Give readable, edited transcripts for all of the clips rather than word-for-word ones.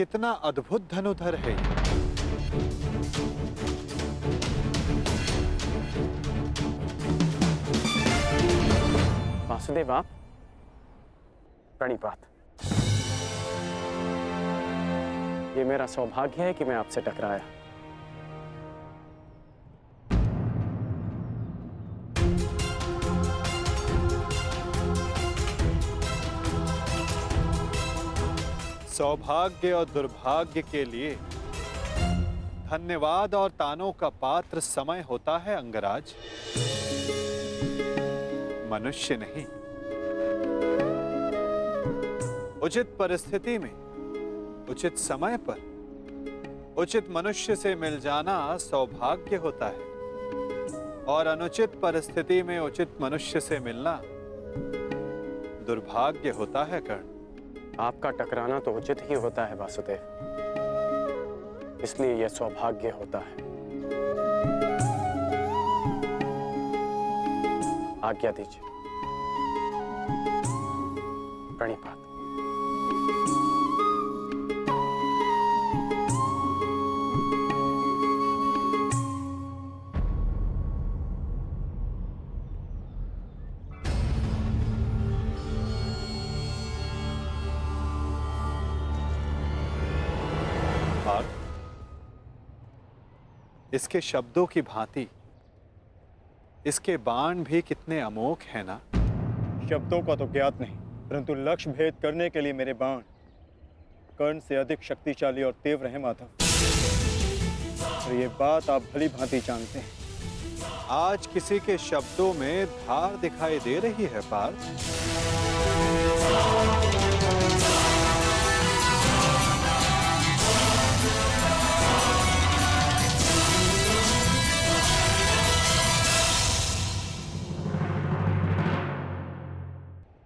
कितना अद्भुत धनुधर है ये। वासुदेव, आप प्रणिपात। ये मेरा सौभाग्य है कि मैं आपसे टकराया। सौभाग्य और दुर्भाग्य के लिए धन्यवाद और तानों का पात्र समय होता है अंगराज, मनुष्य नहीं। उचित परिस्थिति में, उचित समय पर, उचित मनुष्य से मिल जाना सौभाग्य होता है और अनुचित परिस्थिति में उचित मनुष्य से मिलना दुर्भाग्य होता है कर्ण। आपका टकराना तो उचित ही होता है वासुदेव, इसलिए यह सौभाग्य होता है। आज्ञा दीजिए। प्रणिपात। इसके शब्दों की भांति इसके बाण भी कितने अमोघ हैं ना। शब्दों का तो ज्ञात नहीं, परंतु लक्ष्य भेद करने के लिए मेरे बाण कर्ण से अधिक शक्तिशाली और तीव्र हैं माधव। और ये बात आप भली भांति जानते हैं। आज किसी के शब्दों में धार दिखाई दे रही है पार्थ।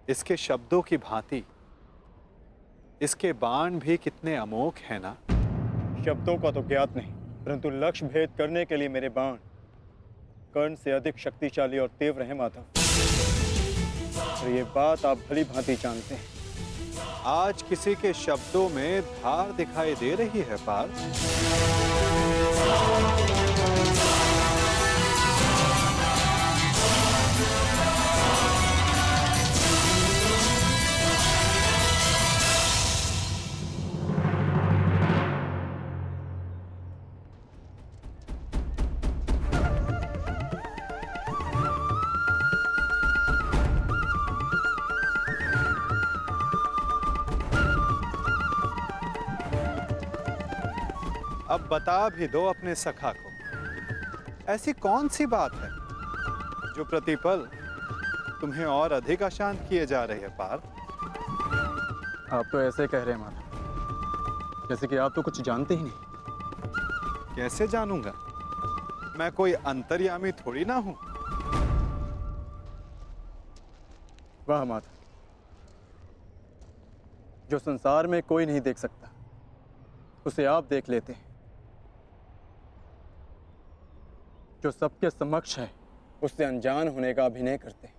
इसके शब्दों की भांति इसके बाण भी कितने अमोघ हैं ना। शब्दों का तो ज्ञात नहीं, परंतु लक्ष्य भेद करने के लिए मेरे बाण कर्ण से अधिक शक्तिशाली और तीव्र हैं माधव। और ये बात आप भली भांति जानते हैं। आज किसी के शब्दों में धार दिखाई दे रही है पार्थ। अब बता भी दो अपने सखा को, ऐसी कौन सी बात है जो प्रतिपल तुम्हें और अधिक अशांत किए जा रही है पार्थ। आप तो ऐसे कह रहे हैं माधव, जैसे कि आप तो कुछ जानते ही नहीं। कैसे जानूंगा, मैं कोई अंतर्यामी थोड़ी ना हूं। वाह माधव, जो संसार में कोई नहीं देख सकता उसे आप देख लेते हैं। जो सबके समक्ष है उससे अनजान होने का अभिनय करते हैं।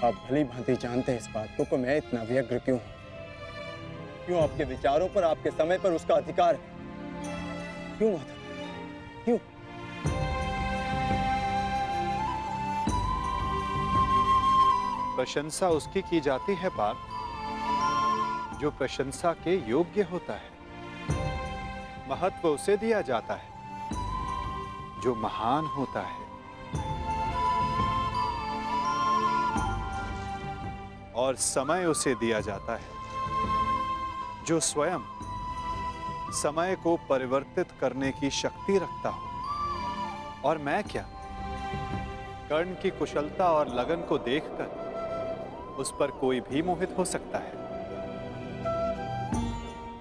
आप भली भांति जानते हैं इस बात को कि मैं इतना व्यग्र क्यों हूं। क्यों आपके विचारों पर, आपके समय पर उसका अधिकार है। क्यों माधव, क्यों? प्रशंसा उसकी की जाती है पार्थ जो प्रशंसा के योग्य होता है। महत्व उसे दिया जाता है जो महान होता है। और समय उसे दिया जाता है जो स्वयं समय को परिवर्तित करने की शक्ति रखता हो। और मैं क्या, कर्ण की कुशलता और लगन को देखकर उस पर कोई भी मोहित हो सकता है।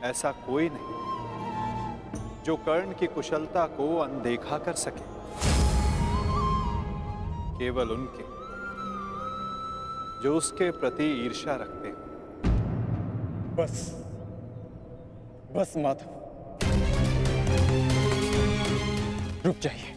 ऐसा कोई नहीं जो कर्ण की कुशलता को अनदेखा कर सके। केवल उनके जो उसके प्रति ईर्ष्या रखते हैं। बस बस माधव, रुक जाइए।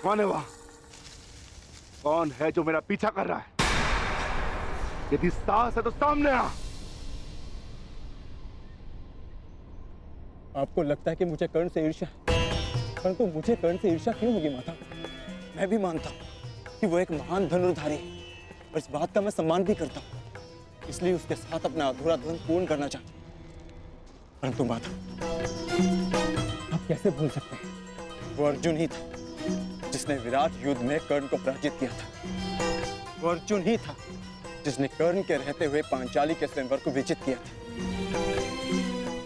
कौन है वहां? कौन है जो मेरा पीछा कर रहा है? यदि साहस है तो सामने आ। आपको लगता है कि मुझे कर्ण से ईर्ष्या है, परंतु मुझे कर्ण से ईर्ष्या क्यों होगी माता? मैं भी मानता हूँ कि वो एक महान धनुर्धारी है और इस बात का मैं सम्मान भी करता हूँ, इसलिए उसके साथ अपना अधूरा धन पूर्ण करना चाहता हूँ। परंतु माता, आप कैसे भूल सकते हैं, वो अर्जुन ही था जिसने विराट युद्ध में कर्ण को पराजित किया था। वो अर्जुन ही था जिसने कर्ण के रहते हुए पांचाली के स्वयंवर को विजित किया था।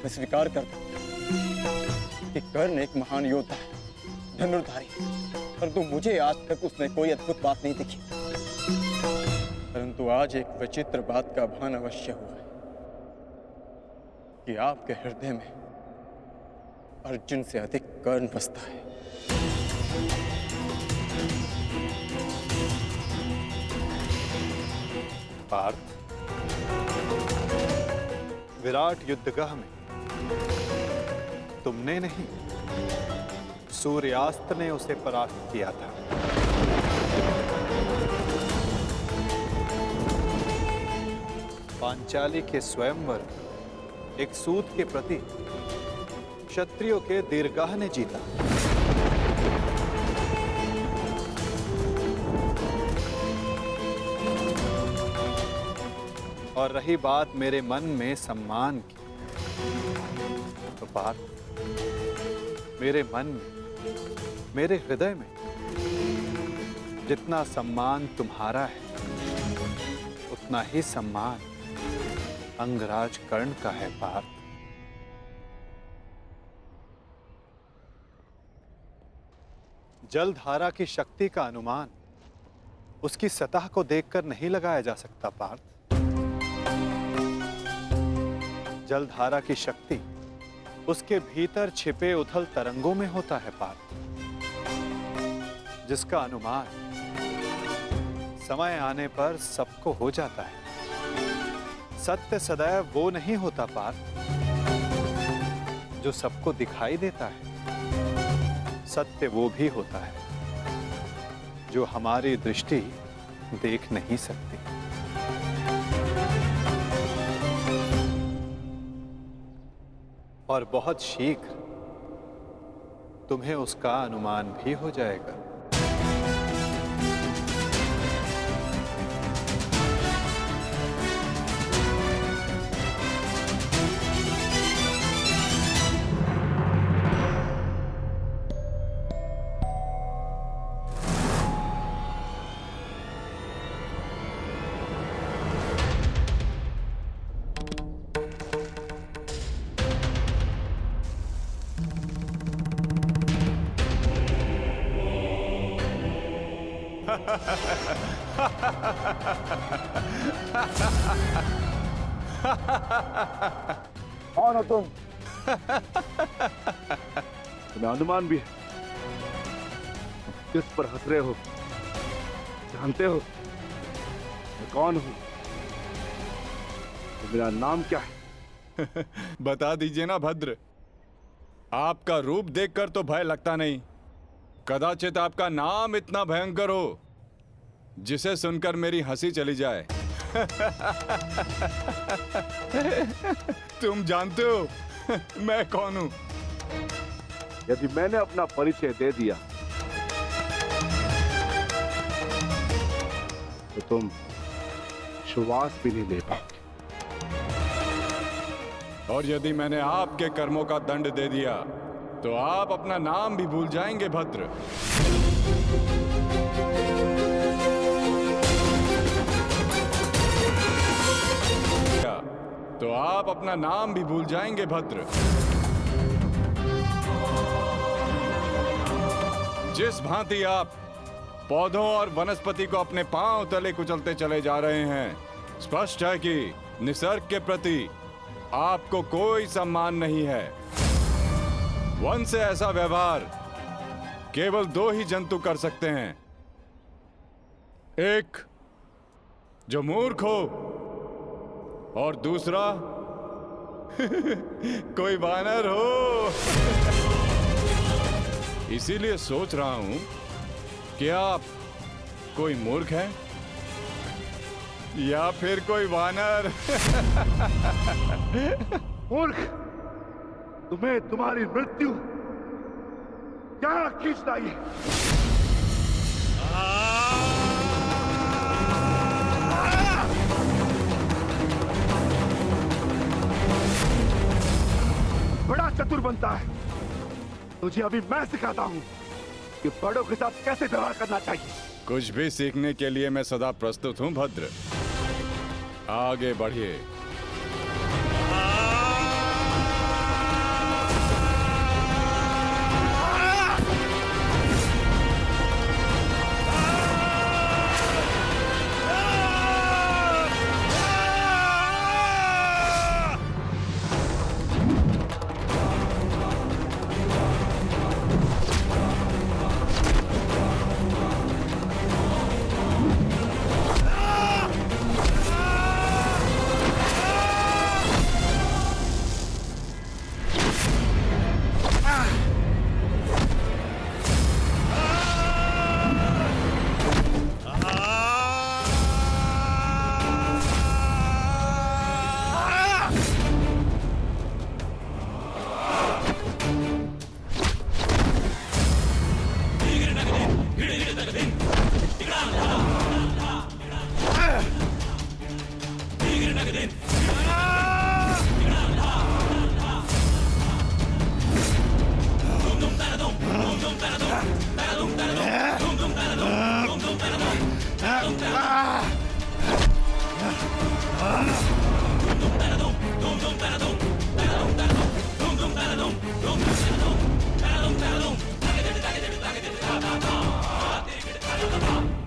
मैं स्वीकार करता हूं कि कर्ण एक महान योद्धा है, धनुर्धारी, परंतु मुझे आज तक उसने कोई अद्भुत बात नहीं दिखी। परंतु आज एक विचित्र बात का भान अवश्य हुआ है कि आपके हृदय में अर्जुन से अधिक कर्ण बसता है। पार्थ, विराट युद्धगाह में तुमने नहीं, सूर्यास्त ने उसे परास्त किया था। पांचाली के स्वयंवर एक सूत के प्रति क्षत्रियों के दीर्घाह ने जीता। और रही बात मेरे मन में सम्मान की, तो पार्थ, मेरे मन में, मेरे हृदय में जितना सम्मान तुम्हारा है, उतना ही सम्मान अंगराज कर्ण का है। पार्थ, जलधारा की शक्ति का अनुमान उसकी सतह को देखकर नहीं लगाया जा सकता। पार्थ, जलधारा की शक्ति उसके भीतर छिपे उथल तरंगों में होता है। पार्थ, जिसका अनुमान समय आने पर सबको हो जाता है। सत्य सदैव वो नहीं होता पार्थ जो सबको दिखाई देता है। सत्य वो भी होता है जो हमारी दृष्टि देख नहीं सकती। और बहुत शीघ्र तुम्हें उसका अनुमान भी हो जाएगा। कौन हो तुम? तुम्हें अनुमान भी है? किस पर हंस रहे हो? जानते हो मैं कौन हूं? तो मेरा नाम क्या है? बता दीजिए ना भद्र। आपका रूप देखकर तो भय लगता नहीं, कदाचित आपका नाम इतना भयंकर हो जिसे सुनकर मेरी हंसी चली जाए। तुम जानते हो मैं कौन हूं? यदि मैंने अपना परिचय दे दिया तो तुम श्वास भी नहीं ले पाओगे। और यदि मैंने आपके कर्मों का दंड दे दिया तो आप अपना नाम भी भूल जाएंगे भद्र। तो आप अपना नाम भी भूल जाएंगे भद्र। जिस भांति आप पौधों और वनस्पति को अपने पांव तले कुचलते चले जा रहे हैं, स्पष्ट है कि निसर्ग के प्रति आपको कोई सम्मान नहीं है। वन से ऐसा व्यवहार केवल दो ही जंतु कर सकते हैं, एक जो मूर्ख हो और दूसरा कोई वानर हो। इसीलिए सोच रहा हूं क्या आप कोई मूर्ख है या फिर कोई वानर? मूर्ख, तुम्हें तुम्हारी मृत्यु क्या खींचता ये? बड़ा चतुर बनता है। तुझे अभी मैं सिखाता हूं कि बड़ों के साथ कैसे व्यवहार करना चाहिए। कुछ भी सीखने के लिए मैं सदा प्रस्तुत हूं भद्र। आगे बढ़िए।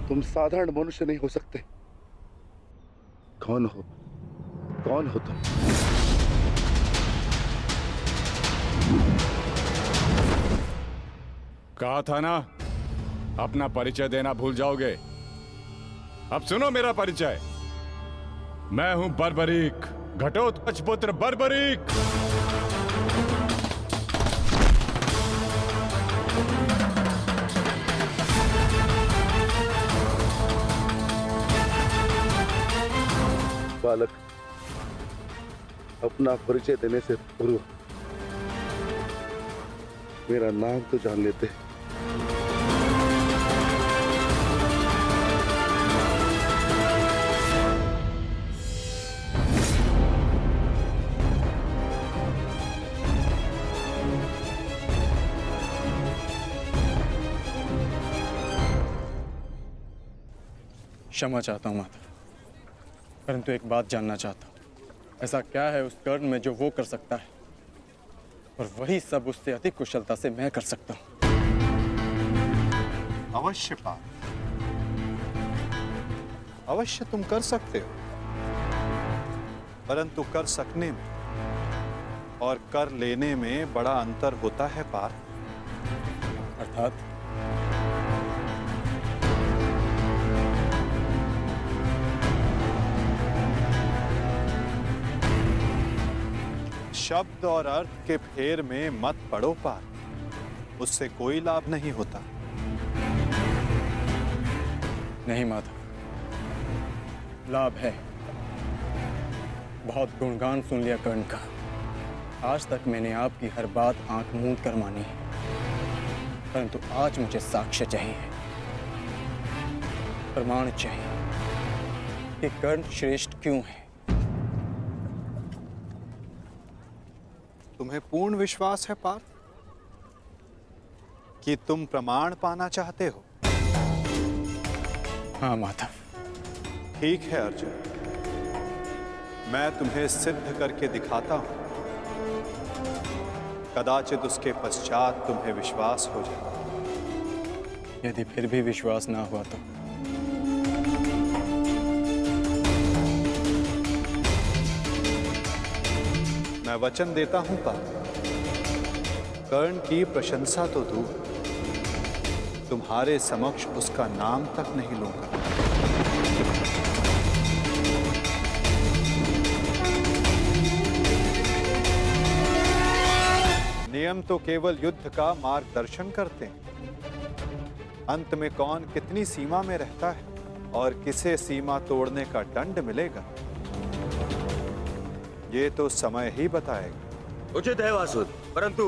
तुम साधारण मनुष्य नहीं हो सकते। कौन हो? कौन हो तुम? कहा था ना, अपना परिचय देना भूल जाओगे। अब सुनो मेरा परिचय। मैं हूं बर्बरीक, घटोत्कच पुत्र बर्बरीक। बालक, अपना परिचय देने से पूर्व मेरा नाम तो जान लेते। क्षमा चाहता हूँ माता, परंतु एक बात जानना चाहता हूँ। ऐसा क्या है उस कर्ण में जो वो कर सकता है और वही सब उससे अधिक कुशलता से मैं कर सकता हूँ? अवश्य पार्थ, अवश्य तुम कर सकते हो, परंतु कर सकने में और कर लेने में बड़ा अंतर होता है पार्थ। अर्थात शब्द और अर्थ के फेर में मत पड़ो पार्थ, उससे कोई लाभ नहीं होता। नहीं माता, लाभ है। बहुत गुणगान सुन लिया कर्ण का। आज तक मैंने आपकी हर बात आंख मूंद कर मानी है, परंतु आज मुझे साक्ष्य चाहिए, प्रमाण चाहिए कि कर्ण श्रेष्ठ क्यों है। तुम्हें पूर्ण विश्वास है पार्थ कि तुम प्रमाण पाना चाहते हो? हाँ माता। ठीक है अर्जुन, मैं तुम्हें सिद्ध करके दिखाता हूं। कदाचित उसके पश्चात तुम्हें विश्वास हो जाए। यदि फिर भी विश्वास ना हुआ तो मैं वचन देता हूं पार्थ, कर्ण की प्रशंसा तो दूर, तुम्हारे समक्ष उसका नाम तक नहीं लूंगा। नियम तो केवल युद्ध का मार्गदर्शन करते हैं, अंत में कौन कितनी सीमा में रहता है और किसे सीमा तोड़ने का दंड मिलेगा, ये तो समय ही बताएगा। उचित है वासुद, परंतु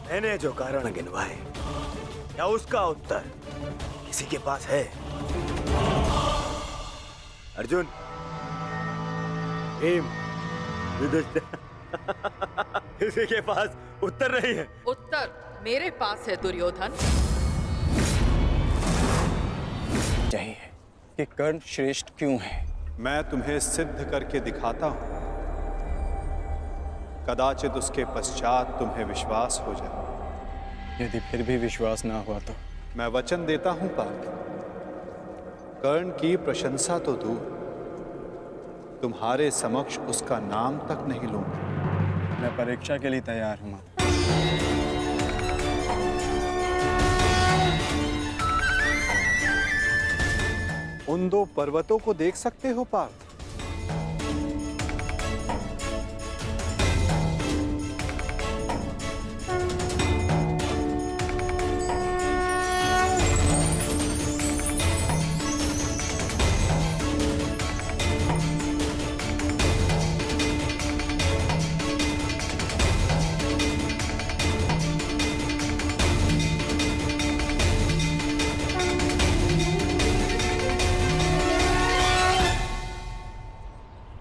मैंने जो कारण गिनवाए, क्या उसका उत्तर किसी के पास है? अर्जुन, भीम, युधिष्ठिर, किसी के पास उत्तर नहीं है। उत्तर मेरे पास है दुर्योधन। चाहिए कि कर्ण श्रेष्ठ क्यों है। मैं तुम्हें सिद्ध करके दिखाता हूं, कदाचित उसके पश्चात तुम्हें विश्वास हो जाए। यदि फिर भी विश्वास ना हुआ तो मैं वचन देता हूं पार्थ, कर्ण की प्रशंसा तो दूर, तुम्हारे समक्ष उसका नाम तक नहीं लूंगा। मैं परीक्षा के लिए तैयार हूं माता। उन दो पर्वतों को देख सकते हो पार्थ?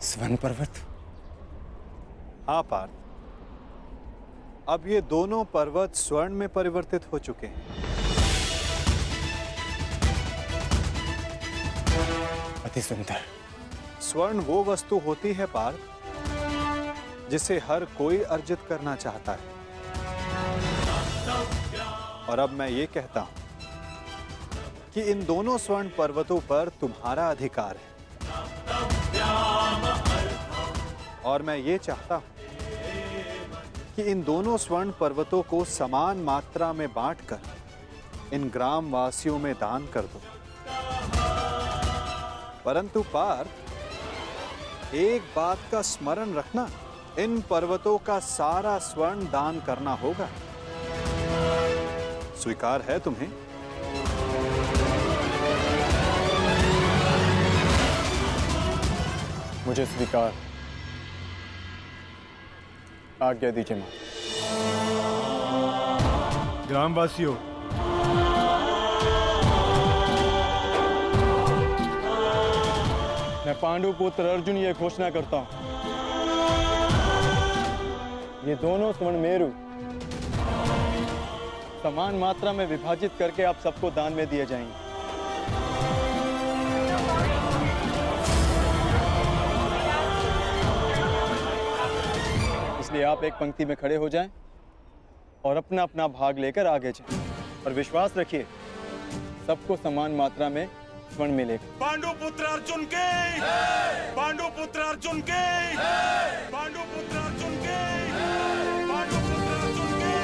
स्वर्ण पर्वत। हाँ पार्थ, अब ये दोनों पर्वत स्वर्ण में परिवर्तित हो चुके हैं। अति सुंदर। स्वर्ण वो वस्तु होती है पार्थ, जिसे हर कोई अर्जित करना चाहता है। और अब मैं ये कहता हूं कि इन दोनों स्वर्ण पर्वतों पर तुम्हारा अधिकार है। और मैं ये चाहता हूं कि इन दोनों स्वर्ण पर्वतों को समान मात्रा में बांटकर इन ग्राम वासियों में दान कर दो। परंतु पार्थ, एक बात का स्मरण रखना, इन पर्वतों का सारा स्वर्ण दान करना होगा। स्वीकार है तुम्हें? मुझे स्वीकार। आज्ञा दीजिए मां। ग्रामवासियों, मैं पांडु पुत्र अर्जुन ये घोषणा करता हूं, ये दोनों स्वर्ण मेरु समान मात्रा में विभाजित करके आप सबको दान में दिए जाएंगे। इसलिए आप एक पंक्ति में खड़े हो जाएं और अपना अपना भाग लेकर आगे जाएं। और विश्वास रखिए, सबको समान मात्रा में स्वर्ण मिलेगा। पांडु पुत्र अर्जुन के, पांडु पुत्र अर्जुन के, पांडु पुत्र अर्जुन के, पांडु पुत्र अर्जुन के।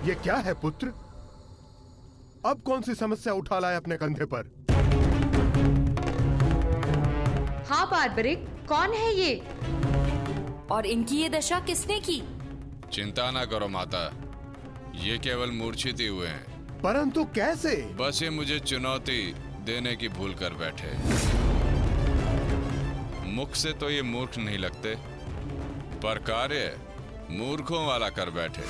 ये क्या है पुत्र? अब कौन सी समस्या उठा लाए अपने कंधे पर? हाँ बार्बरिक, कौन है ये? और इनकी ये दशा किसने की? चिंता ना करो माता, ये केवल मूर्छित ही हुए हैं। परंतु कैसे? बस ये मुझे चुनौती देने की भूल कर बैठे। मुख से तो ये मूर्ख नहीं लगते, पर कार्य मूर्खों वाला कर बैठे।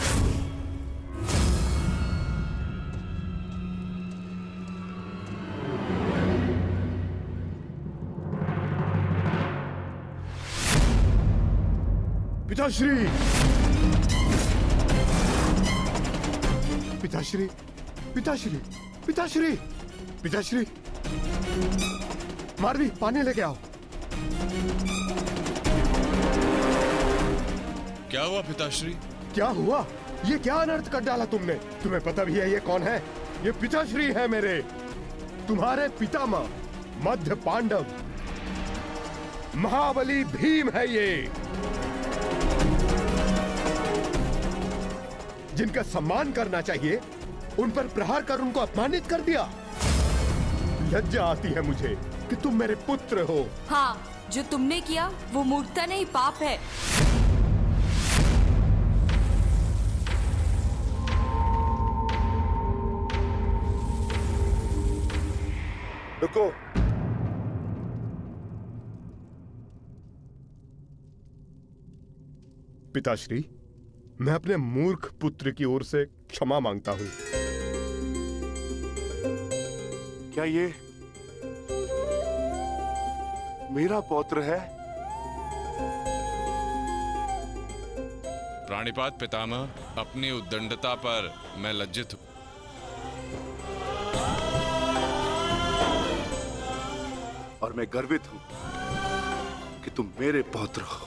पिताश्री, पिताश्री, पिताश्री, पिताश्री, पिताश्री, मारवी, पानी लेके आओ। क्या हुआ पिताश्री? क्या हुआ? ये क्या अनर्थ कर डाला तुमने? तुम्हें पता भी है ये कौन है? ये पिताश्री है मेरे, तुम्हारे पितामह मध्य पांडव महाबली भीम है ये, जिनका सम्मान करना चाहिए उन पर प्रहार कर उनको अपमानित कर दिया। लज्जा आती है मुझे कि तुम मेरे पुत्र हो। हाँ, जो तुमने किया वो मूर्खता नहीं, पाप है। रुको। पिताश्री, मैं अपने मूर्ख पुत्र की ओर से क्षमा मांगता हूं। क्या ये मेरा पौत्र है? प्राणिपात पितामह, अपनी उद्दंडता पर मैं लज्जित हूं। और मैं गर्वित हूं कि तुम मेरे पौत्र हो।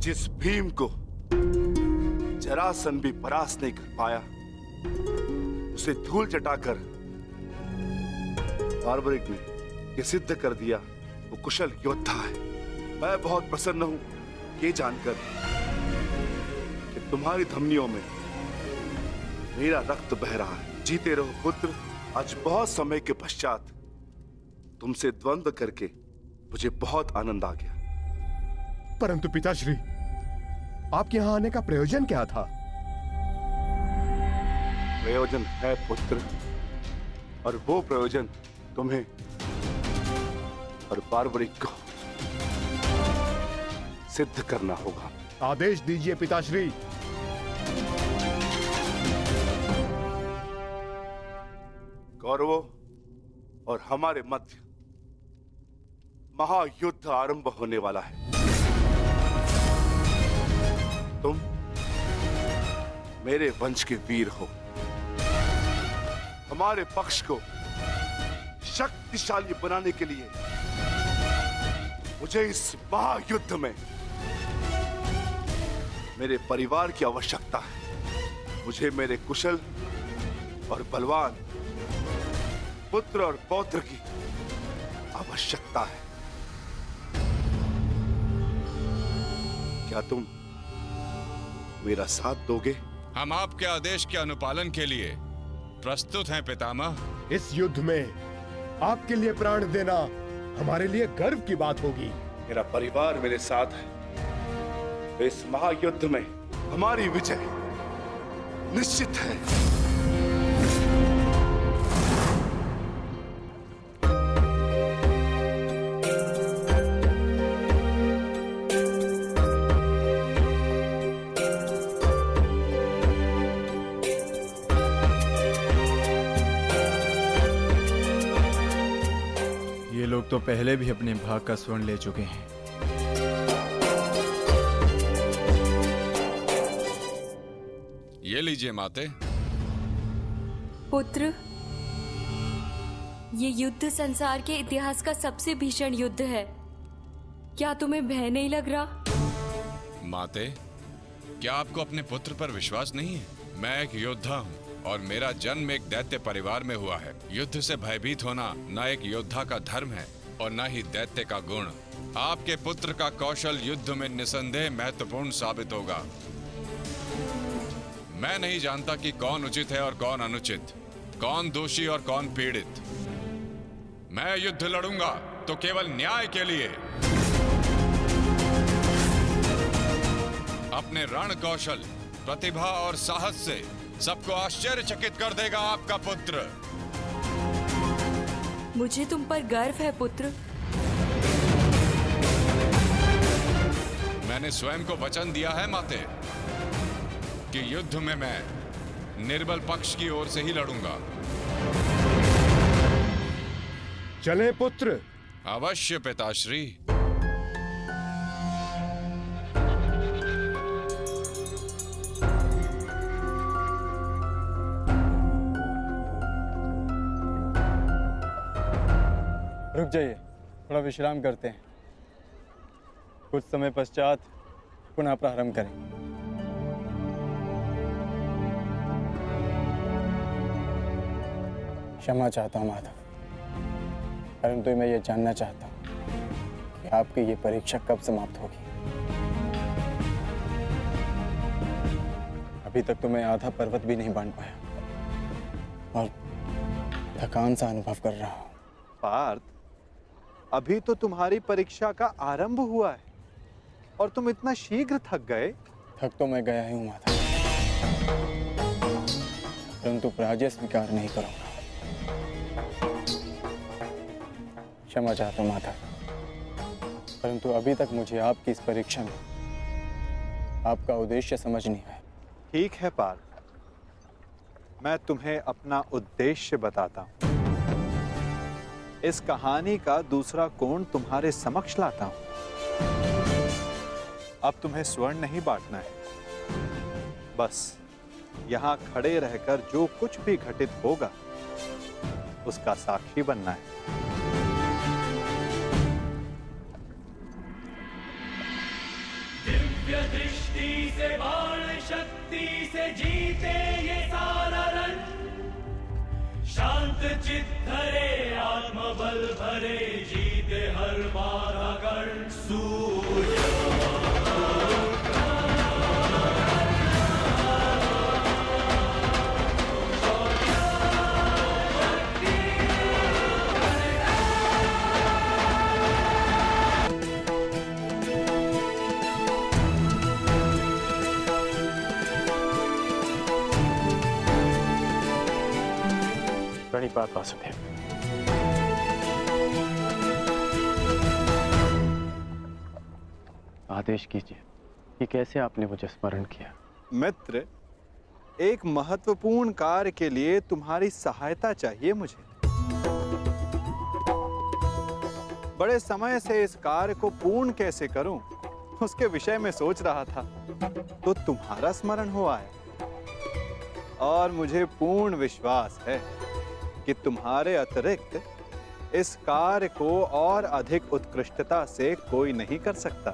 जिस भीम को जरासन भी परास्त नहीं कर पाया, उसे धूल चटाकर बार्बरिक ने यह सिद्ध कर दिया वो कुशल योद्धा है। मैं बहुत प्रसन्न हूं ये जानकर कि तुम्हारी धमनियों में मेरा रक्त बह रहा है। जीते रहो पुत्र। आज बहुत समय के पश्चात तुमसे द्वंद्व करके मुझे बहुत आनंद आ गया। परंतु पिताश्री, आपके यहां आने का प्रयोजन क्या था? प्रयोजन है पुत्र, और वो प्रयोजन तुम्हें और बार्बरिक को सिद्ध करना होगा। आदेश दीजिए पिताश्री। कौरवों और हमारे मध्य महायुद्ध आरंभ होने वाला है। तुम मेरे वंश के वीर हो। हमारे पक्ष को शक्तिशाली बनाने के लिए मुझे इस महायुद्ध में मेरे परिवार की आवश्यकता है। मुझे मेरे कुशल और बलवान पुत्र और पौत्र की आवश्यकता है। क्या तुम मेरा साथ दोगे? हम आपके आदेश के अनुपालन के लिए प्रस्तुत हैं पितामह। इस युद्ध में आपके लिए प्राण देना हमारे लिए गर्व की बात होगी। मेरा परिवार मेरे साथ है, तो इस महायुद्ध में हमारी विजय निश्चित है। ये लोग तो पहले भी अपने भाग का स्वर्ण ले चुके हैं। ये लीजिए माते। पुत्र, ये युद्ध संसार के इतिहास का सबसे भीषण युद्ध है। क्या तुम्हें भय नहीं लग रहा? माते, क्या आपको अपने पुत्र पर विश्वास नहीं है? मैं एक योद्धा हूँ और मेरा जन्म एक दैत्य परिवार में हुआ है। युद्ध से भयभीत होना न एक योद्धा का धर्म है और न ही दैत्य का गुण। आपके पुत्र का कौशल युद्ध में निसंदेह महत्वपूर्ण साबित होगा। मैं नहीं जानता कि कौन उचित है और कौन अनुचित, कौन दोषी और कौन पीड़ित। मैं युद्ध लड़ूंगा तो केवल न्याय के लिए। अपने रण कौशल, प्रतिभा और साहस से सबको आश्चर्यचकित कर देगा आपका पुत्र। मुझे तुम पर गर्व है पुत्र। मैंने स्वयं को वचन दिया है माते कि युद्ध में मैं निर्बल पक्ष की ओर से ही लड़ूंगा। चले पुत्र। अवश्य पिताश्री। रुक जाइए, थोड़ा विश्राम करते हैं। कुछ समय पश्चात पुनः प्रारंभ करें। क्षमा चाहता हूँ माधव, परंतु मैं ये जानना चाहता हूँ कि आपकी ये परीक्षा कब समाप्त होगी। अभी तक तो मैं आधा पर्वत भी नहीं बांध पाया और थकान सा अनुभव कर रहा हूँ। पार्थ, अभी तो तुम्हारी परीक्षा का आरंभ हुआ है और तुम इतना शीघ्र थक गए। थक तो मैं गया ही हूँ माधव, परंतु पराजय स्वीकार नहीं करूंगा। क्षमा चाहता हूँ माधव, परंतु अभी तक मुझे आपकी इस परीक्षा में आपका उद्देश्य समझ नहीं आया। ठीक है पार्थ, मैं तुम्हें अपना उद्देश्य बताता हूं। इस कहानी का दूसरा कोण तुम्हारे समक्ष लाता हूं। अब तुम्हें स्वर्ण नहीं बांटना है, बस यहां खड़े रहकर जो कुछ भी घटित होगा उसका साक्षी बनना है। दिव्य दृष्टि से बाण शक्ति से जीते ये सारा रण, शांत चित्त धरे आत्मबल भरे जीते हर बाधा गण। सूर्य प्रणिपात वासुदेव। आदेश कीजिए कि कैसे आपने मुझे स्मरण किया। मित्र, एक महत्वपूर्ण कार्य के लिए तुम्हारी सहायता चाहिए मुझे। बड़े समय से इस कार्य को पूर्ण कैसे करूं, उसके विषय में सोच रहा था, तो तुम्हारा स्मरण हो आया और मुझे पूर्ण विश्वास है कि तुम्हारे अतिरिक्त इस कार्य को और अधिक उत्कृष्टता से कोई नहीं कर सकता।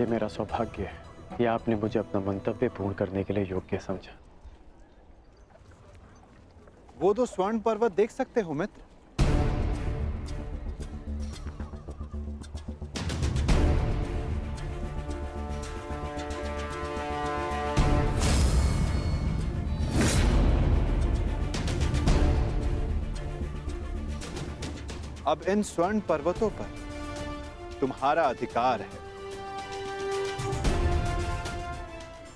ये मेरा सौभाग्य है कि आपने मुझे अपना मंतव्य पूर्ण करने के लिए योग्य समझा। वो तो स्वर्ण पर्वत देख सकते हो मित्र। अब इन स्वर्ण पर्वतों पर तुम्हारा अधिकार है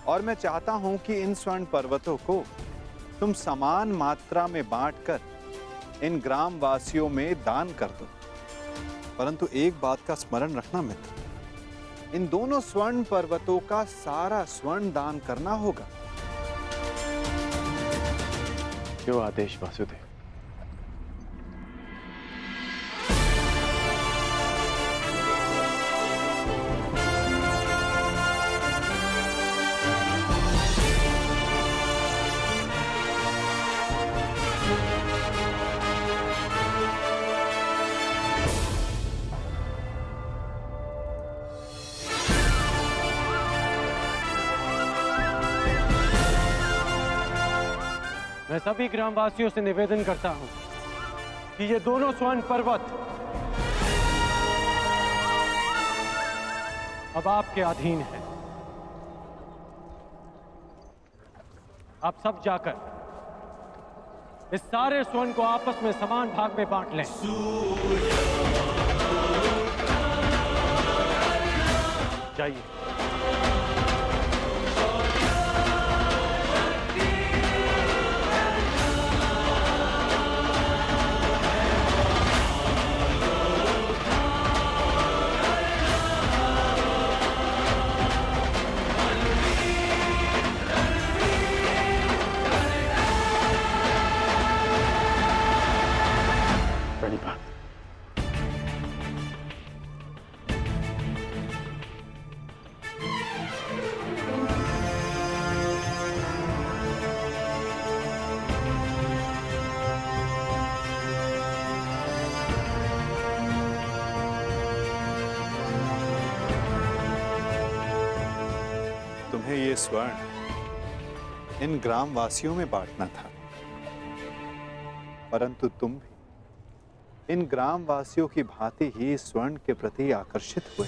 और मैं चाहता हूं कि इन स्वर्ण पर्वतों को तुम समान मात्रा में बांटकर इन ग्राम वासियों में दान कर दो। परंतु एक बात का स्मरण रखना मित्र, इन दोनों स्वर्ण पर्वतों का सारा स्वर्ण दान करना होगा। जो आदेश वासुदेव। मैं सभी ग्रामवासियों से निवेदन करता हूं कि ये दोनों स्वर्ण पर्वत अब आपके अधीन है। आप सब जाकर इस सारे स्वर्ण को आपस में समान भाग में बांट लें। जाइए। तुम्हें ये स्वर्ण इन ग्रामवासियों में बांटना था, परंतु तुम भी इन ग्रामवासियों की भांति ही स्वर्ण के प्रति आकर्षित हुए।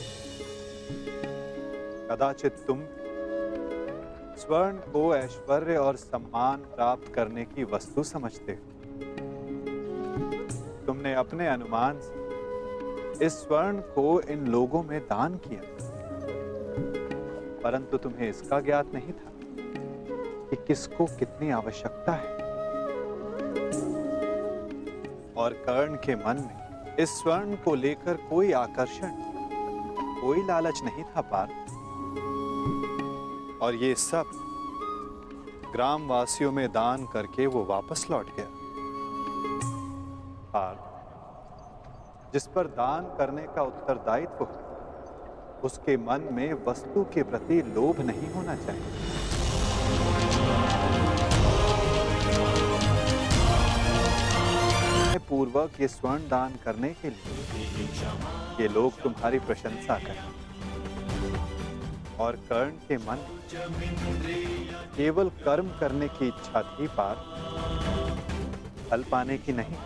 कदाचित तुम स्वर्ण को ऐश्वर्य और सम्मान प्राप्त करने की वस्तु समझते हो। तुमने अपने अनुमान से इस स्वर्ण को इन लोगों में दान किया, परंतु तुम्हें इसका ज्ञात नहीं था कि किसको कितनी आवश्यकता है। और कर्ण के मन में इस स्वर्ण को लेकर कोई आकर्षण, कोई लालच नहीं था पार्थ। और ये सब ग्रामवासियों में दान करके वो वापस लौट गया। पार्थ, जिस पर दान करने का उत्तरदायित्व हो, उसके मन में वस्तु के प्रति लोभ नहीं होना चाहिए। पूर्वक ये स्वर्ण दान करने के लिए ये लोग तुम्हारी प्रशंसा करें, और कर्ण के मन केवल कर्म करने की इच्छा थी पार्थ, फल पाने की नहीं।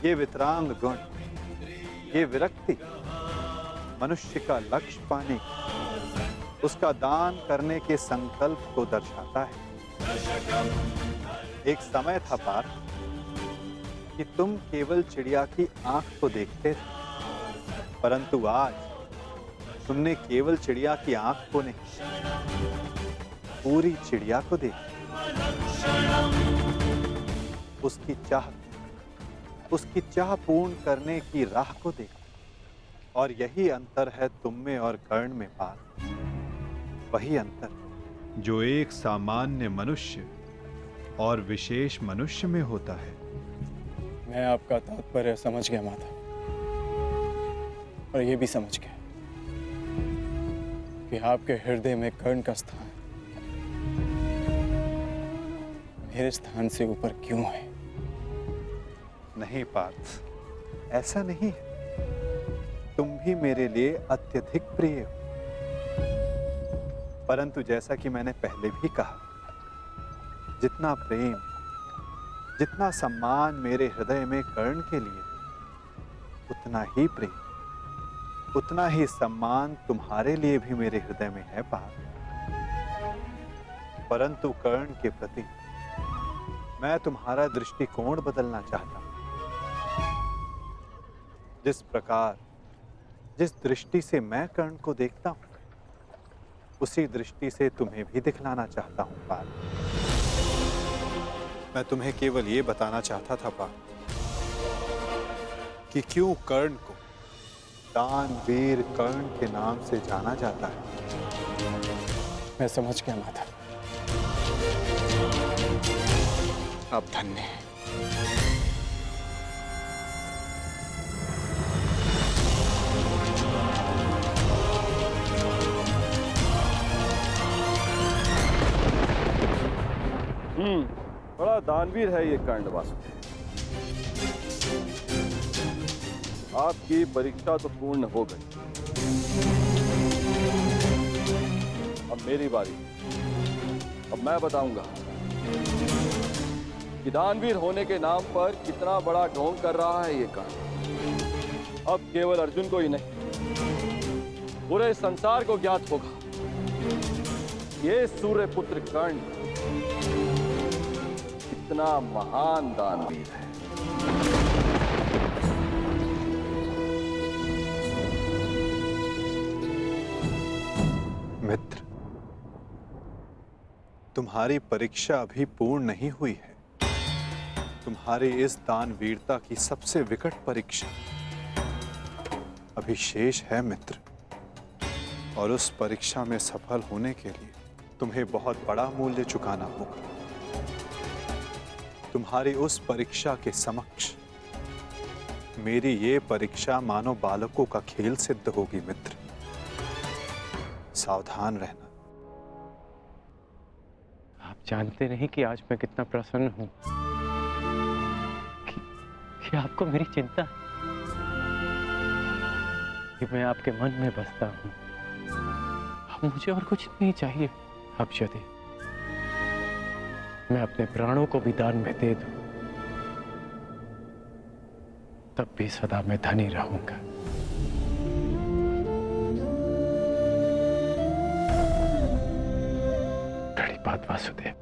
ये वितरांग गुण, ये विरक्ति मनुष्य का लक्ष्य पाने की, उसका दान करने के संकल्प को दर्शाता है। एक समय था पार्थ कि तुम केवल चिड़िया की आंख को देखते थे, परंतु आज तुमने केवल चिड़िया की आंख को नहीं, पूरी चिड़िया को देखा। उसकी चाह पूर्ण करने की राह को देखा। और यही अंतर है तुम में और कर्ण में पार्थ। वही अंतर जो एक सामान्य मनुष्य और विशेष मनुष्य में होता है। मैं आपका तात्पर्य समझ गया माता, और ये भी समझ गया कि आपके हृदय में कर्ण का स्थान मेरे स्थान से ऊपर क्यों है। नहीं पार्थ, ऐसा नहीं है। तुम भी मेरे लिए अत्यधिक प्रिय हो, परंतु जैसा कि मैंने पहले भी कहा, जितना प्रेम, जितना सम्मान मेरे हृदय में कर्ण के लिए, उतना ही प्रेम, उतना ही सम्मान तुम्हारे लिए भी मेरे हृदय में है पार्थ। परंतु कर्ण के प्रति मैं तुम्हारा दृष्टिकोण बदलना चाहता हूं। जिस प्रकार, जिस दृष्टि से मैं कर्ण को देखता हूं, उसी दृष्टि से तुम्हें भी दिखलाना चाहता हूं पार्थ। मैं तुम्हें केवल ये बताना चाहता था पार्थ कि क्यों कर्ण को दानवीर कर्ण के नाम से जाना जाता है। मैं समझ गया माता, आप धन्य हैं। बड़ा दानवीर है ये कर्ण वासुदेव। आपकी परीक्षा तो पूर्ण हो गई, अब मेरी बारी। अब मैं बताऊंगा कि दानवीर होने के नाम पर कितना बड़ा ढोंग कर रहा है ये कर्ण। अब केवल अर्जुन को ही नहीं, पूरे संसार को ज्ञात होगा ये सूर्यपुत्र कर्ण कितना महान दानवीर है। मित्र, तुम्हारी परीक्षा अभी पूर्ण नहीं हुई है। तुम्हारी इस दानवीरता की सबसे विकट परीक्षा अभी शेष है मित्र। और उस परीक्षा में सफल होने के लिए तुम्हें बहुत बड़ा मूल्य चुकाना होगा। तुम्हारी उस परीक्षा के समक्ष मेरी ये परीक्षा मानो बालकों का खेल सिद्ध होगी मित्र। सावधान रहना। आप जानते नहीं कि आज मैं कितना प्रसन्न हूं कि आपको मेरी चिंता है, कि मैं आपके मन में बसता हूं। मुझे और कुछ नहीं चाहिए। अब यदि मैं अपने प्राणों को भी दान में दे दूं, तब भी सदा मैं धनी रहूंगा। कड़ी बात वासुदेव।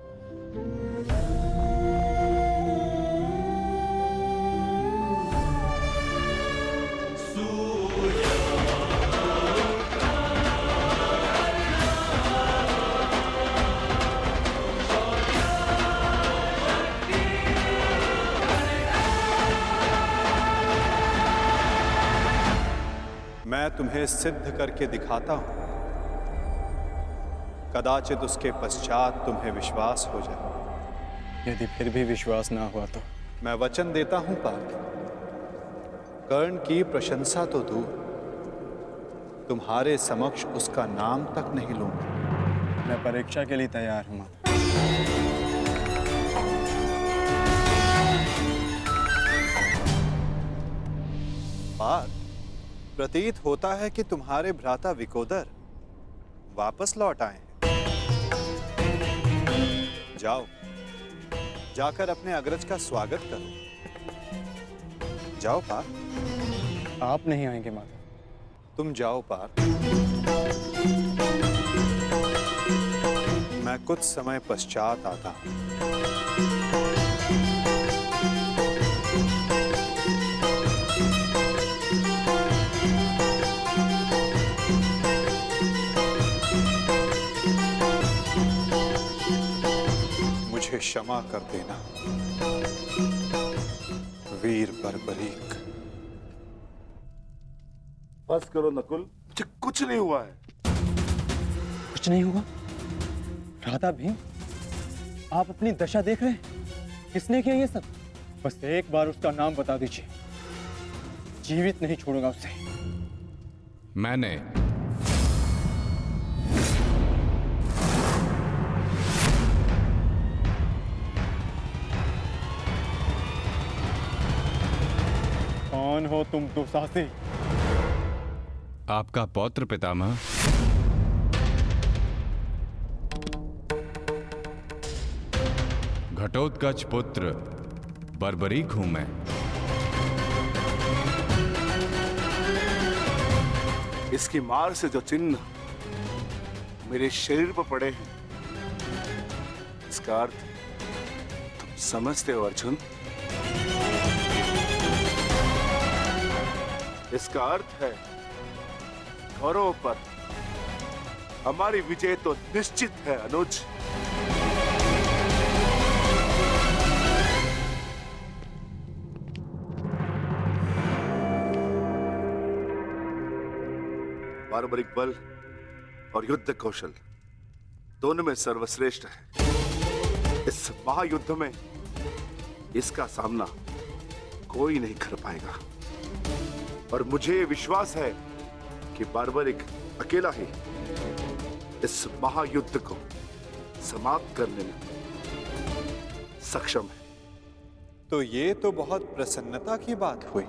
मैं तुम्हें सिद्ध करके दिखाता हूं, कदाचित उसके पश्चात तुम्हें विश्वास हो जाए। यदि फिर भी विश्वास ना हुआ तो मैं वचन देता हूं पार्थ, कर्ण की प्रशंसा तो दूर, तुम्हारे समक्ष उसका नाम तक नहीं लूंगा। मैं परीक्षा के लिए तैयार हूं माता। पार्थ, प्रतीत होता है कि तुम्हारे भ्राता विकोदर वापस लौट आए हैं। जाओ, जाकर अपने अग्रज का स्वागत करो। जाओ पार्थ। आप नहीं आएंगे माता? तुम जाओ पार्थ, मैं कुछ समय पश्चात आता हूं। मुझे क्षमा कर देना वीर बर्बरीक। बस करो नकुल, मुझे कुछ नहीं हुआ है। कुछ नहीं हुआ? राधा भीम, आप अपनी दशा देख रहे हैं? किसने किया ये सब? बस एक बार उसका नाम बता दीजिए, जीवित नहीं छोड़ूंगा उसे। मैंने। कौन हो तुम दुसाहसी? आपका पौत्र पितामह। घटोत्कच पुत्र बर्बरीक हूं मैं। इसकी मार से जो चिन्ह मेरे शरीर पर पड़े हैं, इसका अर्थ तुम समझते हो अर्जुन? इसका अर्थ है कौरवों पर हमारी विजय तो निश्चित है अनुज। बार्बरिक बल और युद्ध कौशल दोनों में सर्वश्रेष्ठ है। इस महायुद्ध में इसका सामना कोई नहीं कर पाएगा और मुझे विश्वास है कि बार्बरिक अकेला ही इस महायुद्ध को समाप्त करने में सक्षम है। तो ये तो बहुत प्रसन्नता की बात हुई।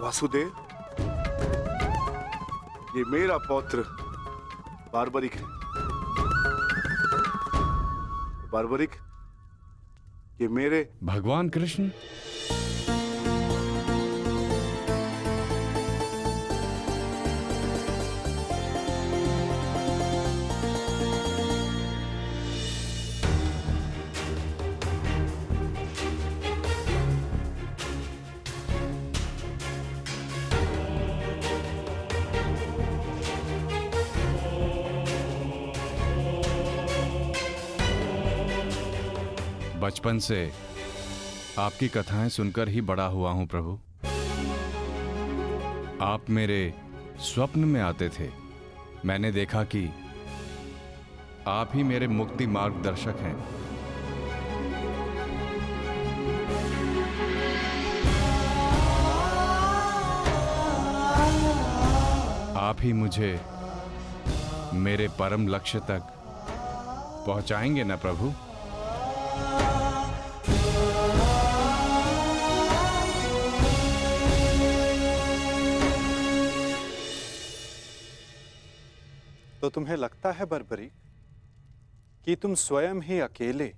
वासुदेव, ये मेरा पौत्र बार्बरिक है। बार्बरिक, ये मेरे भगवान कृष्ण। बचपन से आपकी कथाएं सुनकर ही बड़ा हुआ हूं प्रभु। आप मेरे स्वप्न में आते थे। मैंने देखा कि आप ही मेरे मुक्ति मार्गदर्शक हैं। आप ही मुझे मेरे परम लक्ष्य तक पहुंचाएंगे ना प्रभु? तो तुम्हें लगता है बर्बरी कि तुम स्वयं ही अकेले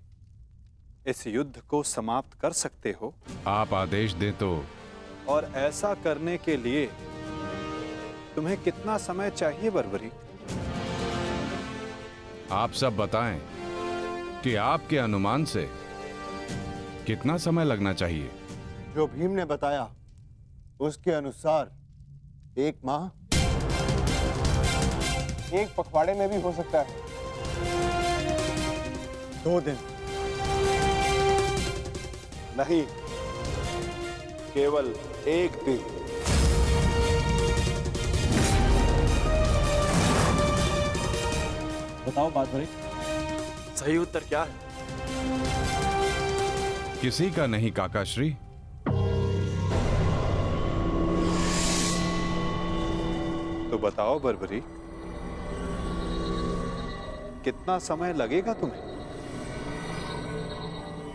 इस युद्ध को समाप्त कर सकते हो? आप आदेश दें तो। और ऐसा करने के लिए तुम्हें कितना समय चाहिए बर्बरी? आप सब बताएं कि आपके अनुमान से कितना समय लगना चाहिए? जो भीम ने बताया उसके अनुसार 1 माह। 1 पखवाड़े में भी हो सकता है। 2 दिन। नहीं, केवल 1 दिन। बताओ बात भरी। सही उत्तर क्या है? किसी का नहीं काकाश्री। तो बताओ बर्बरी, कितना समय लगेगा तुम्हें?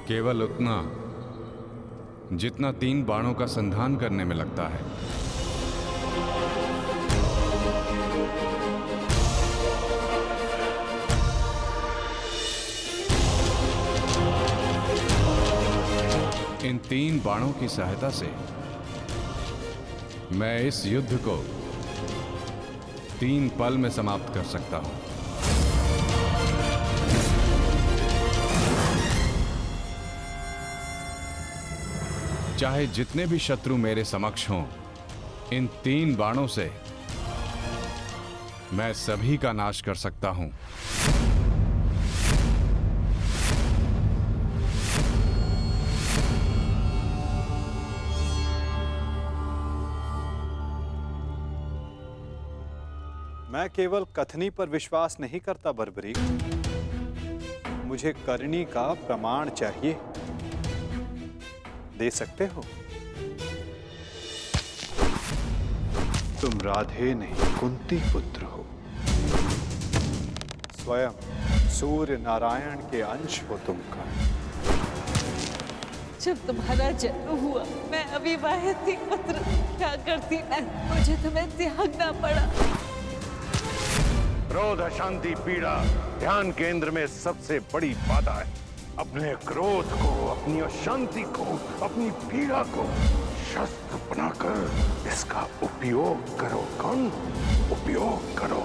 केवल उतना जितना 3 बाणों का संधान करने में लगता है। इन 3 बाणों की सहायता से मैं इस युद्ध को 3 पल में समाप्त कर सकता हूं। चाहे जितने भी शत्रु मेरे समक्ष हों, इन 3 बाणों से मैं सभी का नाश कर सकता हूं। मैं केवल कथनी पर विश्वास नहीं करता बर्बरी, मुझे करनी का प्रमाण चाहिए। दे सकते हो? तुम राधे नहीं कुंती पुत्र हो, स्वयं सूर्य नारायण के अंश हो तुमका। जब तुम्हारा जन्म हुआ मैं अविवाहित थी पुत्र, क्या करती मैं? मुझे तुम्हें त्यागना पड़ा। क्रोध, अशांति, पीड़ा ध्यान केंद्र में सबसे बड़ी बाधा है। अपने क्रोध को, अपनी अशांति को, अपनी पीड़ा को शस्त्र बनाकर इसका उपयोग करो। कौन? उपयोग करो।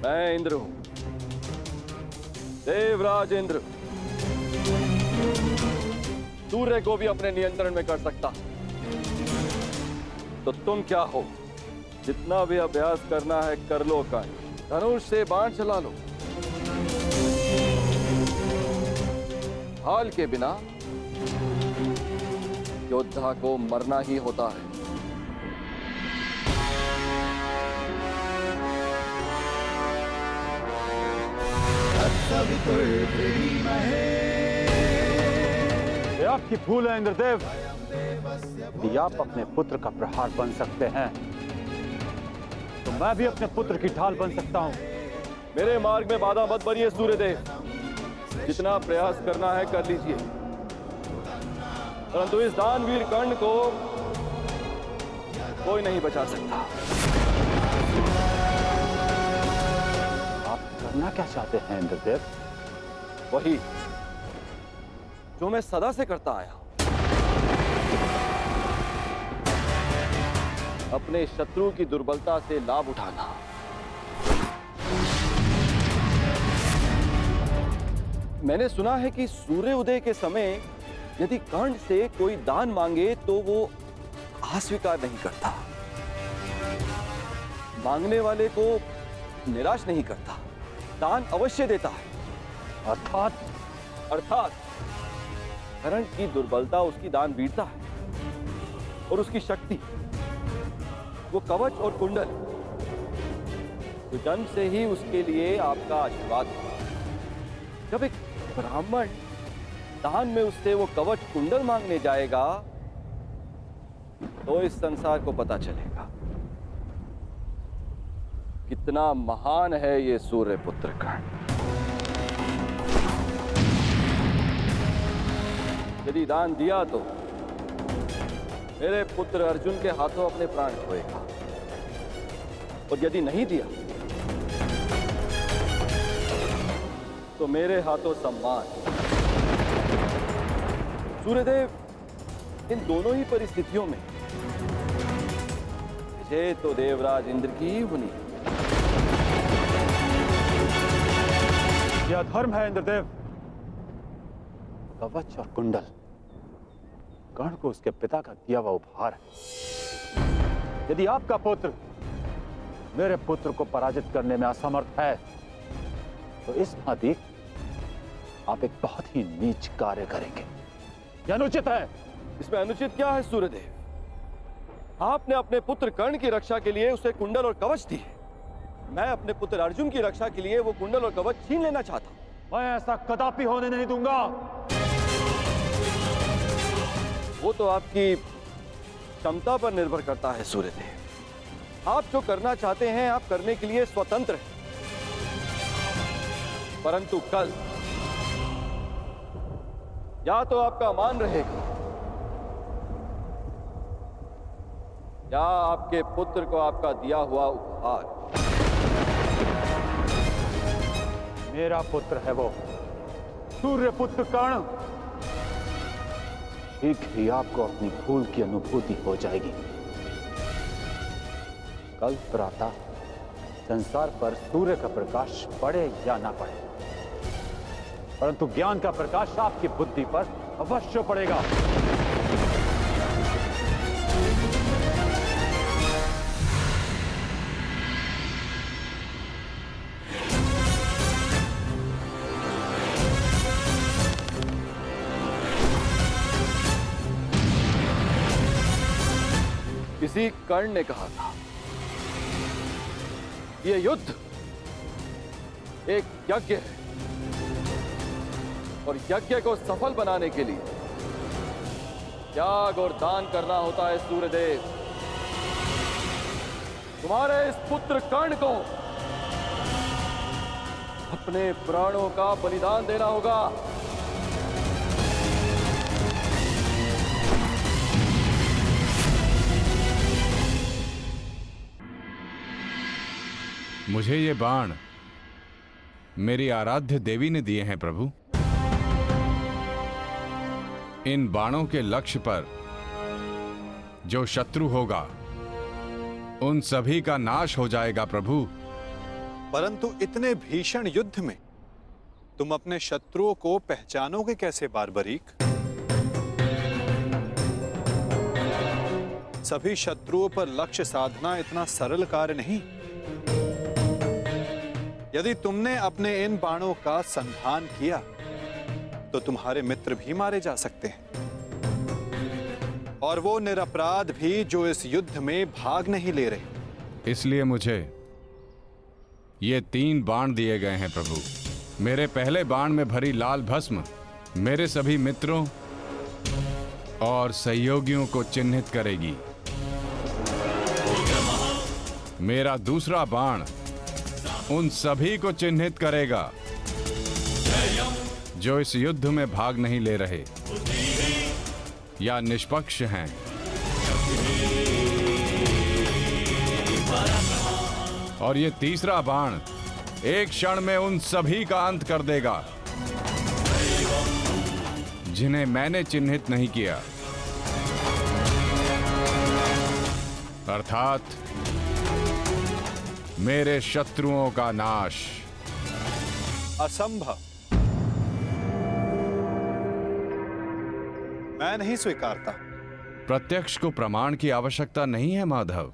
मैं इंद्र हूं, देवराज इंद्र। सूर्य को भी अपने नियंत्रण में कर सकता। तो तुम क्या हो? जितना भी अभ्यास करना है कर लो। का धनुष से बाण चला लो। हाल के बिना योद्धा को मरना ही होता है। ये आपकी भूल है इंद्रदेव। यदि आप अपने पुत्र का प्रहार बन सकते हैं तो मैं भी अपने पुत्र की ढाल बन सकता हूं। मेरे मार्ग में बाधा मत बनिए सूर्यदेव। जितना प्रयास करना है कर लीजिए, परंतु इस दानवीर कर्ण को कोई नहीं बचा सकता। करना क्या चाहते हैं इंद्रदेव? वही जो मैं सदा से करता आया, अपने शत्रु की दुर्बलता से लाभ उठाना। मैंने सुना है कि सूर्य उदय के समय यदि कर्ण से कोई दान मांगे तो वो अस्वीकार नहीं करता, मांगने वाले को निराश नहीं करता। दान अवश्य देता है। अर्थात कर्ण की दुर्बलता उसकी दान वीरता है और उसकी शक्ति वो कवच और कुंडल, तो जन्म से ही उसके लिए आपका आशीर्वाद है। जब एक ब्राह्मण दान में उससे वो कवच कुंडल मांगने जाएगा तो इस संसार को पता चलेगा कितना महान है ये सूर्यपुत्र कर्ण। यदि दान दिया तो मेरे पुत्र अर्जुन के हाथों अपने प्राण खोएगा, और यदि नहीं दिया तो मेरे हाथों सम्मान। सूर्यदेव, इन दोनों ही परिस्थितियों में विजय तो देवराज इंद्र की ही होनी है। यह धर्म है इंद्रदेव। कवच और कुंडल कर्ण को उसके पिता का दिया हुआ उपहार है। यदि आपका पुत्र मेरे पुत्र को पराजित करने में असमर्थ है तो इस भांति आप एक बहुत ही नीच कार्य करेंगे। यह अनुचित है। इसमें अनुचित क्या है सूर्यदेव? आपने अपने पुत्र कर्ण की रक्षा के लिए उसे कुंडल और कवच दिए। मैं अपने पुत्र अर्जुन की रक्षा के लिए वो कुंडल और कवच छीन लेना चाहता हूं। मैं ऐसा कदापि होने नहीं दूंगा। वो तो आपकी क्षमता पर निर्भर करता है सूर्यदेव। आप जो करना चाहते हैं आप करने के लिए स्वतंत्र हैं, परंतु कल या तो आपका मान रहेगा या आपके पुत्र को आपका दिया हुआ उपहार। मेरा पुत्र है वो सूर्यपुत्र कर्ण। शीघ्र ही आपको अपनी भूल की अनुभूति हो जाएगी। कल प्रातः संसार पर सूर्य का प्रकाश पड़े या ना पड़े, परंतु ज्ञान का प्रकाश आपकी बुद्धि पर अवश्य पड़ेगा। किसी कर्ण ने कहा था ये युद्ध एक यज्ञ है, और यज्ञ को सफल बनाने के लिए त्याग और दान करना होता है। सूर्यदेव, तुम्हारे इस पुत्र कर्ण को अपने प्राणों का बलिदान देना होगा। मुझे ये बाण मेरी आराध्य देवी ने दिए हैं प्रभु। इन बाणों के लक्ष्य पर जो शत्रु होगा उन सभी का नाश हो जाएगा प्रभु। परंतु इतने भीषण युद्ध में तुम अपने शत्रुओं को पहचानोगे कैसे बारबरीक? सभी शत्रुओं पर लक्ष्य साधना इतना सरल कार्य नहीं। यदि तुमने अपने इन बाणों का संधान किया तो तुम्हारे मित्र भी मारे जा सकते हैं, और वो निरपराध भी जो इस युद्ध में भाग नहीं ले रहे। इसलिए मुझे ये 3 बाण दिए गए हैं प्रभु। मेरे पहले बाण में भरी लाल भस्म मेरे सभी मित्रों और सहयोगियों को चिन्हित करेगी। मेरा दूसरा बाण उन सभी को चिन्हित करेगा जो इस युद्ध में भाग नहीं ले रहे या निष्पक्ष हैं। और ये तीसरा बाण एक क्षण में उन सभी का अंत कर देगा जिन्हें मैंने चिन्हित नहीं किया, अर्थात मेरे शत्रुओं का नाश। असंभव, मैं नहीं स्वीकारता। प्रत्यक्ष को प्रमाण की आवश्यकता नहीं है माधव।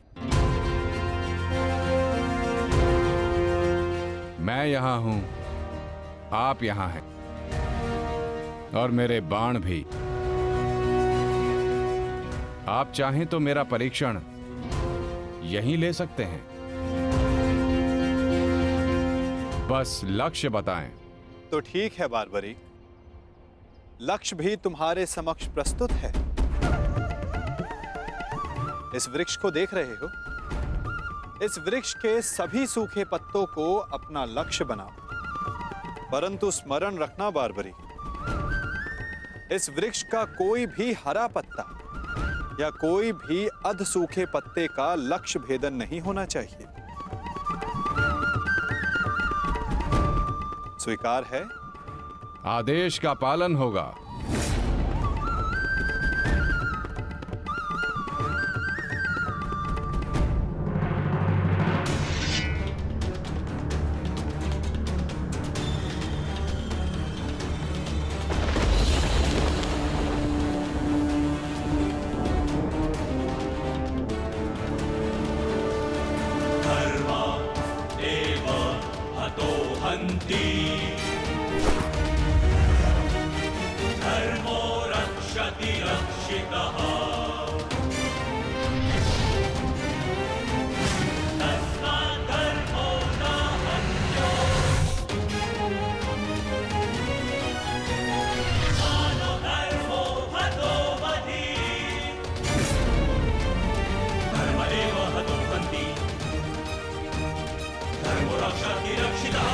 मैं यहां हूं, आप यहां हैं, और मेरे बाण भी। आप चाहें तो मेरा परीक्षण यहीं ले सकते हैं। बस लक्ष्य बताएं। तो ठीक है बारबरीक, लक्ष्य भी तुम्हारे समक्ष प्रस्तुत है। इस वृक्ष को देख रहे हो? इस वृक्ष के सभी सूखे पत्तों को अपना लक्ष्य बनाओ। परंतु स्मरण रखना बारबरीक, इस वृक्ष का कोई भी हरा पत्ता या कोई भी अध सूखे पत्ते का लक्ष्य भेदन नहीं होना चाहिए। स्वीकार है? आदेश का पालन होगा। धर्मो रक्षति रक्षितः। तस्मात् धर्मो न हन्यो। मानो धर्मो हतो वधि। धर्म एव हतो हन्ति। धर्मो रक्षति रक्षितः।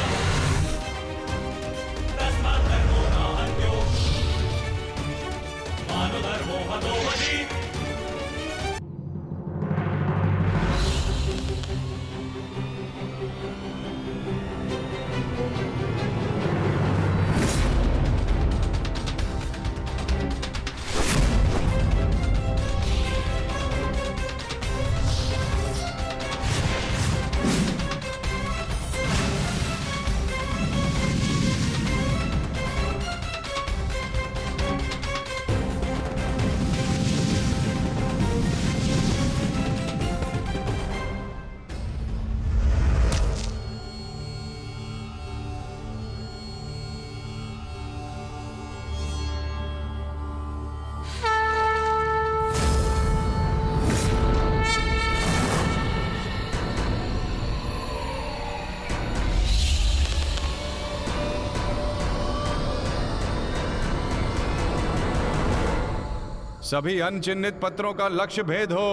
सभी अनचिन्हित पत्रों का लक्ष्य भेद हो।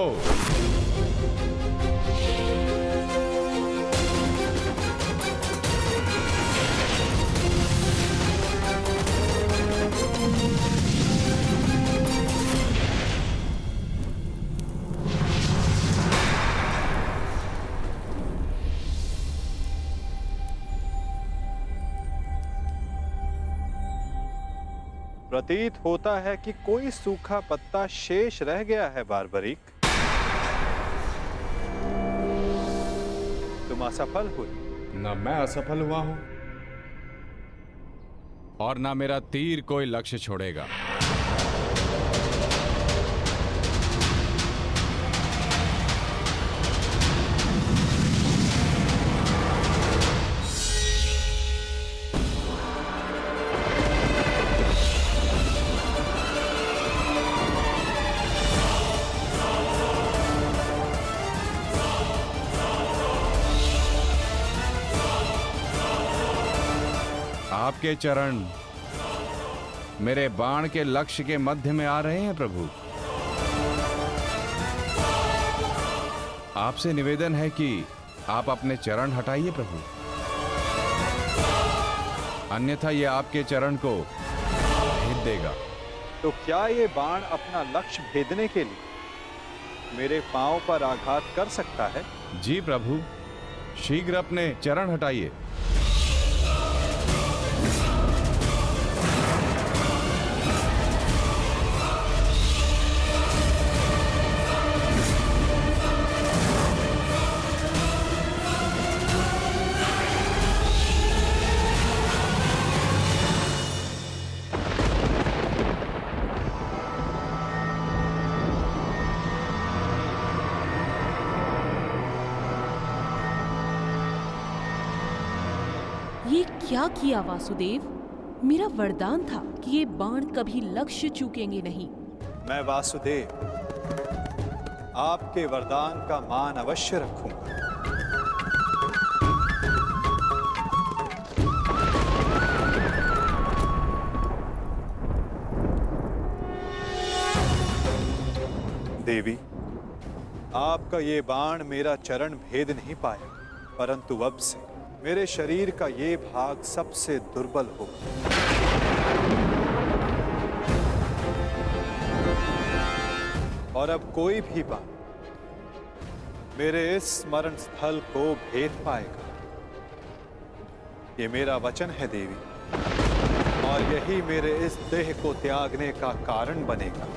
प्रतीत होता है कि कोई सूखा पत्ता शेष रह गया है बारबरीक। तुम असफल हुए। न मैं असफल हुआ हूं और ना मेरा तीर कोई लक्ष्य छोड़ेगा। आपके चरण मेरे बाण के लक्ष्य के मध्य में आ रहे हैं प्रभु। आपसे निवेदन है कि आप अपने चरण हटाइए प्रभु, अन्यथा ये आपके चरण को भेद देगा। तो क्या ये बाण अपना लक्ष्य भेदने के लिए मेरे पांव पर आघात कर सकता है? जी प्रभु, शीघ्र अपने चरण हटाइए। क्या किया वासुदेव? मेरा वरदान था कि ये बाण कभी लक्ष्य चूकेंगे नहीं। मैं वासुदेव आपके वरदान का मान अवश्य रखूंगा। देवी, आपका ये बाण मेरा चरण भेद नहीं पाया, परंतु अब से मेरे शरीर का ये भाग सबसे दुर्बल होगा। और अब कोई भी बाण मेरे इस स्मरण स्थल को भेद पाएगा। ये मेरा वचन है देवी, और यही मेरे इस देह को त्यागने का कारण बनेगा।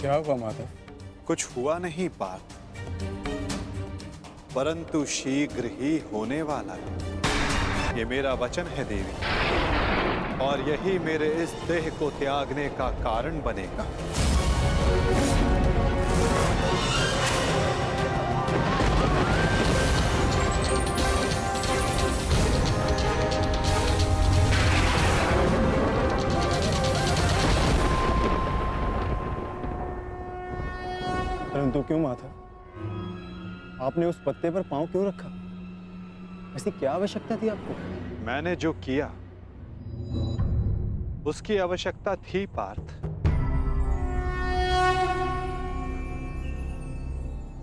क्या हुआ माधव? कुछ हुआ नहीं पार्थ, परंतु शीघ्र ही होने वाला है। ये मेरा वचन है देवी, और यही मेरे इस देह को त्यागने का कारण बनेगा। परंतु क्यों माधव? आपने उस पत्ते पर पांव क्यों रखा? ऐसी क्या आवश्यकता थी आपको? मैंने जो किया उसकी आवश्यकता थी पार्थ,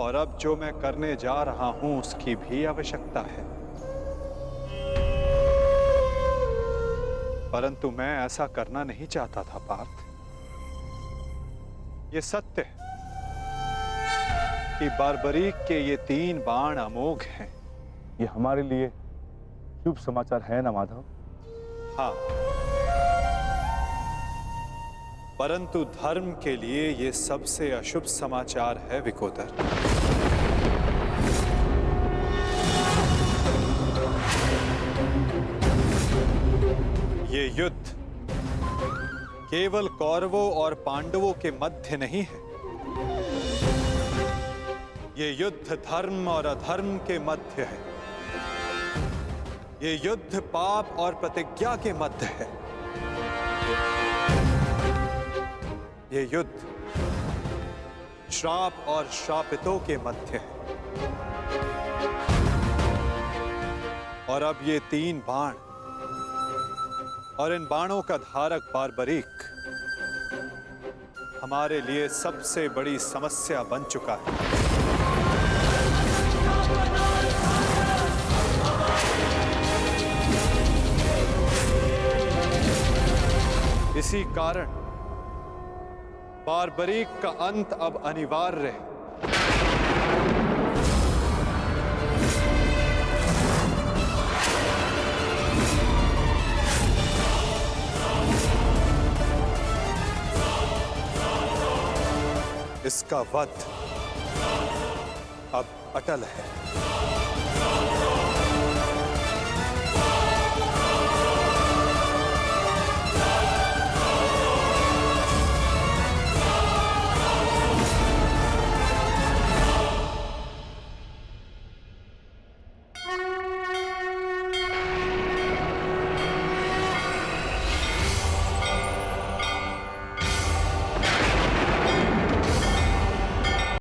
और अब जो मैं करने जा रहा हूं उसकी भी आवश्यकता है। परंतु मैं ऐसा करना नहीं चाहता था पार्थ। ये सत्य है कि बार्बरीक के ये 3 बाण अमोघ हैं। ये हमारे लिए शुभ समाचार है ना माधव? हाँ, परंतु धर्म के लिए ये सबसे अशुभ समाचार है विकोदर। ये युद्ध केवल कौरवों और पांडवों के मध्य नहीं है। ये युद्ध धर्म और अधर्म के मध्य है। ये युद्ध पाप और प्रतिज्ञा के मध्य है। ये युद्ध श्राप और श्रापितों के मध्य है। और अब ये 3 बाण और इन बाणों का धारक बार्बरीक हमारे लिए सबसे बड़ी समस्या बन चुका है। इसी कारण बार्बरीक का अंत अब अनिवार्य है। इसका वध अब अटल है।